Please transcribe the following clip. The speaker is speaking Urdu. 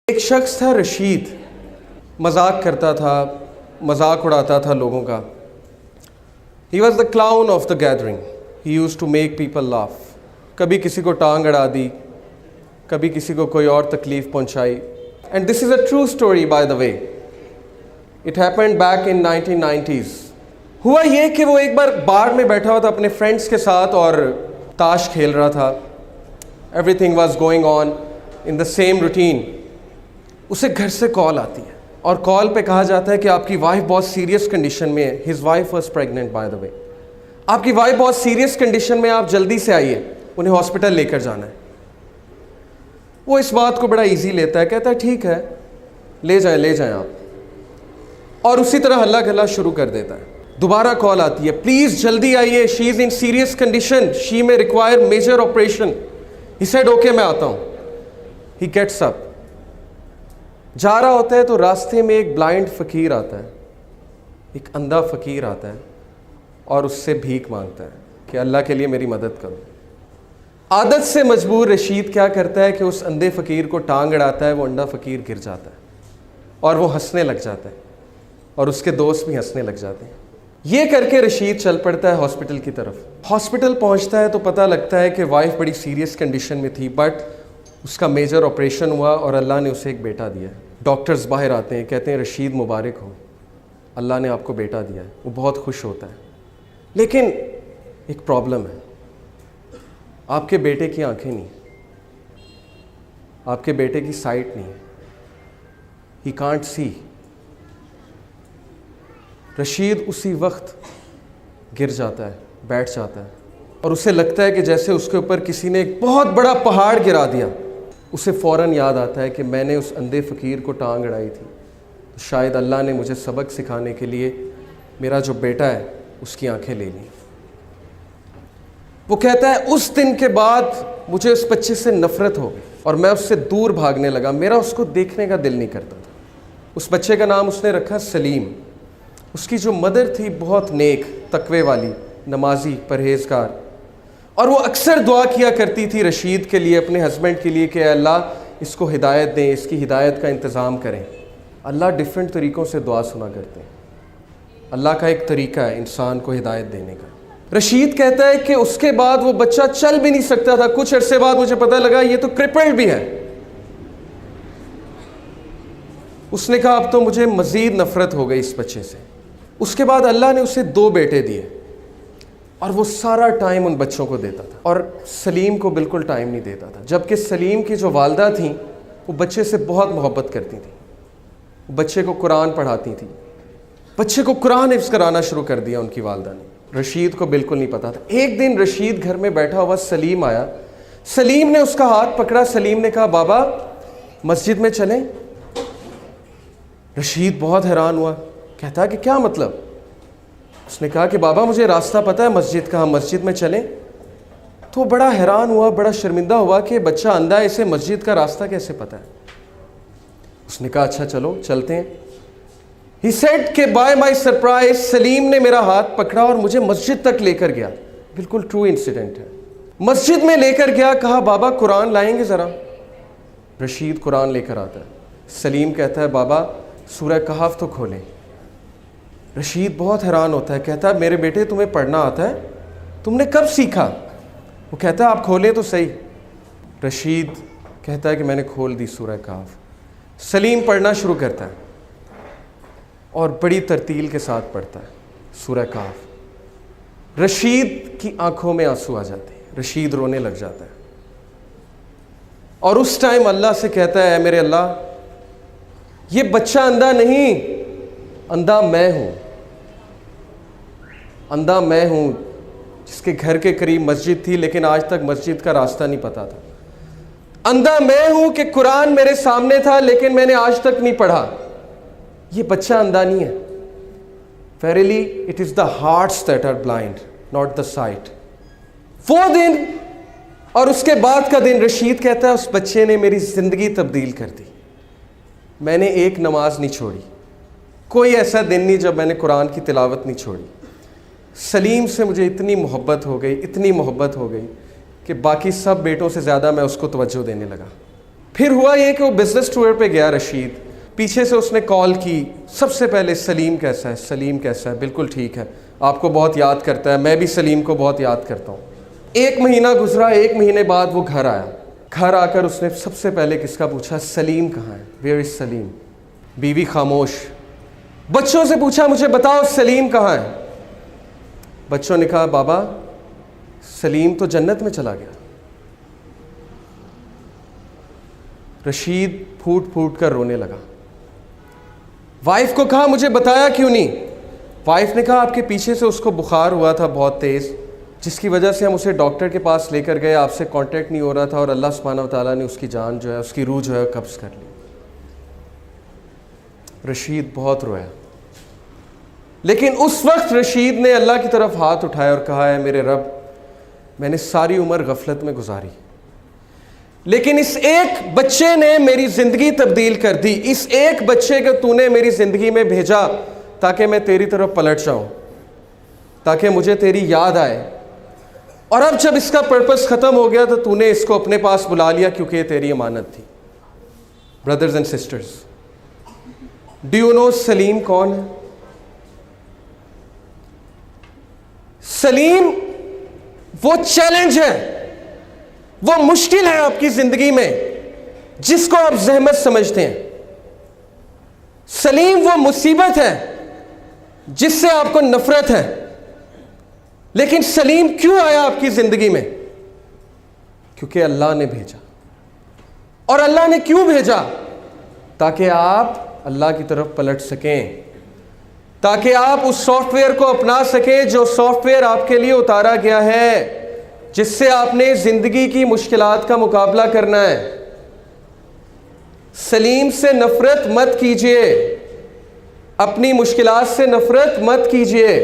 ایک شخص تھا رشید، مذاق کرتا تھا، مذاق اڑاتا تھا لوگوں کا. He was the clown of the gathering. He use to make people laugh. کبھی کسی کو ٹانگ اڑا دی، کبھی کسی کو کوئی اور تکلیف پہنچائی. And this is a true story by the way. It happened back in 1990s. ہوا یہ کہ وہ ایک بار بار میں بیٹھا ہوا تھا اپنے فرینڈس کے ساتھ اور تاش کھیل رہا تھا. Every thing was going on in the same routine. اسے گھر سے کال آتی ہے اور کال پہ کہا جاتا ہے کہ آپ کی وائف بہت سیریس کنڈیشن میں ہے. His wife was pregnant by the way. آپ کی وائف بہت سیریس کنڈیشن میں، آپ جلدی سے آئیے، انہیں ہاسپٹل لے کر جانا ہے. وہ اس بات کو بڑا ایزی لیتا ہے، کہتا ہے ٹھیک ہے لے جائیں آپ، اور اسی طرح ہلا گلا شروع کر دیتا ہے. دوبارہ کال آتی ہے، پلیز جلدی آئیے، شی از ان serious condition, she may require major operation. He said okay میں آتا ہوں. He gets up. جا رہا ہوتا ہے تو راستے میں ایک بلائنڈ فقیر آتا ہے، ایک اندھا فقیر آتا ہے اور اس سے بھیک مانگتا ہے کہ اللہ کے لیے میری مدد کرو. عادت سے مجبور رشید کیا کرتا ہے کہ اس اندھے فقیر کو ٹانگ اڑاتا ہے. وہ اندھا فقیر گر جاتا ہے اور وہ ہنسنے لگ جاتا ہے اور اس کے دوست بھی ہنسنے لگ جاتے ہیں. یہ کر کے رشید چل پڑتا ہے ہاسپٹل کی طرف. ہاسپٹل پہنچتا ہے تو پتہ لگتا ہے کہ وائف بڑی سیریس کنڈیشن میں تھی، بٹ اس کا میجر آپریشن ہوا اور اللہ نے اسے ایک بیٹا دیا. ڈاکٹرز باہر آتے ہیں، کہتے ہیں رشید مبارک ہو، اللہ نے آپ کو بیٹا دیا ہے. وہ بہت خوش ہوتا ہے. لیکن ایک پرابلم ہے، آپ کے بیٹے کی آنکھیں نہیں، آپ کے بیٹے کی سائٹ نہیں، ہی کانٹ سی. رشید اسی وقت گر جاتا ہے، بیٹھ جاتا ہے اور اسے لگتا ہے کہ جیسے اس کے اوپر کسی نے ایک بہت بڑا پہاڑ گرا دیا. اسے فوراً یاد آتا ہے کہ میں نے اس اندھے فقیر کو ٹانگ اڑائی تھی، تو شاید اللہ نے مجھے سبق سکھانے کے لیے میرا جو بیٹا ہے اس کی آنکھیں لے لیں. وہ کہتا ہے اس دن کے بعد مجھے اس بچے سے نفرت ہو گئی اور میں اس سے دور بھاگنے لگا. میرا اس کو دیکھنے کا دل نہیں کرتا تھا. اس بچے کا نام اس نے رکھا سلیم. اس کی جو مدر تھی بہت نیک، تقوی والی، نمازی، پرہیزگار، اور وہ اکثر دعا کیا کرتی تھی رشید کے لیے، اپنے ہسبینڈ کے لیے، کہ اے اللہ اس کو ہدایت دیں، اس کی ہدایت کا انتظام کریں. اللہ ڈیفرنٹ طریقوں سے دعا سنا کرتے ہیں. اللہ کا ایک طریقہ ہے انسان کو ہدایت دینے کا. رشید کہتا ہے کہ اس کے بعد وہ بچہ چل بھی نہیں سکتا تھا. کچھ عرصے بعد مجھے پتہ لگا یہ تو کرپلڈ بھی ہے. اس نے کہا اب تو مجھے مزید نفرت ہو گئی اس بچے سے. اس کے بعد اللہ نے اسے 2 بیٹے دیے اور وہ سارا ٹائم ان بچوں کو دیتا تھا اور سلیم کو بالکل ٹائم نہیں دیتا تھا. جبکہ سلیم کی جو والدہ تھیں وہ بچے سے بہت محبت کرتی تھیں. بچے کو قرآن پڑھاتی تھیں. بچے کو قرآن حفظ کرانا شروع کر دیا ان کی والدہ نے. رشید کو بالکل نہیں پتا تھا. ایک دن رشید گھر میں بیٹھا ہوا سلیم آیا. سلیم نے اس کا ہاتھ پکڑا. سلیم نے کہا بابا مسجد میں چلیں. رشید بہت حیران ہوا. کہتا کہ کیا مطلب؟ اس نے کہا کہ بابا مجھے راستہ پتہ ہے مسجد کا، ہم مسجد میں چلیں. تو بڑا حیران ہوا، بڑا شرمندہ ہوا کہ بچہ اندھا ہے، اسے مسجد کا راستہ کیسے پتہ ہے. اس نے کہا اچھا چلو چلتے ہیں. ہی سیڈ کہ بائی مائی سرپرائز سلیم نے میرا ہاتھ پکڑا اور مجھے مسجد تک لے کر گیا. بالکل ٹرو انسیڈنٹ ہے. مسجد میں لے کر گیا. کہا بابا قرآن لائیں گے ذرا. رشید قرآن لے کر آتا ہے. سلیم کہتا ہے بابا سورہ کہف تو کھولیں. رشید بہت حیران ہوتا ہے. کہتا ہے میرے بیٹے تمہیں پڑھنا آتا ہے؟ تم نے کب سیکھا؟ وہ کہتا ہے آپ کھولیں تو صحیح. رشید کہتا ہے کہ میں نے کھول دی سورہ کہف. سلیم پڑھنا شروع کرتا ہے اور بڑی ترتیل کے ساتھ پڑھتا ہے سورہ کہف. رشید کی آنکھوں میں آنسو آ جاتے ہیں. رشید رونے لگ جاتا ہے اور اس ٹائم اللہ سے کہتا ہے اے میرے اللہ یہ بچہ اندھا نہیں، اندھا میں ہوں. اندھا میں ہوں جس کے گھر کے قریب مسجد تھی لیکن آج تک مسجد کا راستہ نہیں پتا تھا. اندھا میں ہوں کہ قرآن میرے سامنے تھا لیکن میں نے آج تک نہیں پڑھا. یہ بچہ اندھا نہیں ہے. Verily it is the hearts that are blind, not the sight. وہ دن اور اس کے بعد کا دن رشید کہتا ہے اس بچے نے میری زندگی تبدیل کر دی. میں نے ایک نماز نہیں چھوڑی. کوئی ایسا دن نہیں جب میں نے قرآن کی تلاوت نہیں چھوڑی. سلیم سے مجھے اتنی محبت ہو گئی، اتنی محبت ہو گئی کہ باقی سب بیٹوں سے زیادہ میں اس کو توجہ دینے لگا. پھر ہوا یہ کہ وہ بزنس ٹور پہ گیا رشید, پیچھے سے اس نے کال کی, سب سے پہلے سلیم کیسا ہے, سلیم کیسا ہے, بالکل ٹھیک ہے, آپ کو بہت یاد کرتا ہے, میں بھی سلیم کو بہت یاد کرتا ہوں. 1 مہینہ گزرا, 1 مہینے بعد وہ گھر آیا. گھر آ کر اس نے سب سے پہلے کس کا پوچھا, سلیم کہاں ہے, ویئر از سلیم. بیوی خاموش. بچوں سے پوچھا مجھے بتاؤ سلیم کہاں ہے. بچوں نے کہا بابا سلیم تو جنت میں چلا گیا. رشید پھوٹ پھوٹ کر رونے لگا. وائف کو کہا مجھے بتایا کیوں نہیں. وائف نے کہا آپ کے پیچھے سے اس کو بخار ہوا تھا بہت تیز, جس کی وجہ سے ہم اسے ڈاکٹر کے پاس لے کر گئے, آپ سے کانٹیکٹ نہیں ہو رہا تھا, اور اللہ سبحانہ و تعالیٰ نے اس کی جان جو ہے, اس کی روح جو ہے قبض کر لی. رشید بہت رویا, لیکن اس وقت رشید نے اللہ کی طرف ہاتھ اٹھایا اور کہا ہے میرے رب, میں نے ساری عمر غفلت میں گزاری, لیکن اس ایک بچے نے میری زندگی تبدیل کر دی. اس ایک بچے کو تو نے میری زندگی میں بھیجا تاکہ میں تیری طرف پلٹ جاؤں, تاکہ مجھے تیری یاد آئے, اور اب جب اس کا پرپس ختم ہو گیا تو نے اس کو اپنے پاس بلا لیا کیونکہ یہ تیری امانت تھی. Brothers and sisters, do you know Salim کون ہے؟ سلیم وہ چیلنج ہے, وہ مشکل ہے آپ کی زندگی میں جس کو آپ زحمت سمجھتے ہیں. سلیم وہ مصیبت ہے جس سے آپ کو نفرت ہے. لیکن سلیم کیوں آیا آپ کی زندگی میں؟ کیونکہ اللہ نے بھیجا. اور اللہ نے کیوں بھیجا؟ تاکہ آپ اللہ کی طرف پلٹ سکیں, تاکہ آپ اس سافٹ ویئر کو اپنا سکیں جو سافٹ ویئر آپ کے لیے اتارا گیا ہے, جس سے آپ نے زندگی کی مشکلات کا مقابلہ کرنا ہے. سلیم سے نفرت مت کیجیے, اپنی مشکلات سے نفرت مت کیجیے.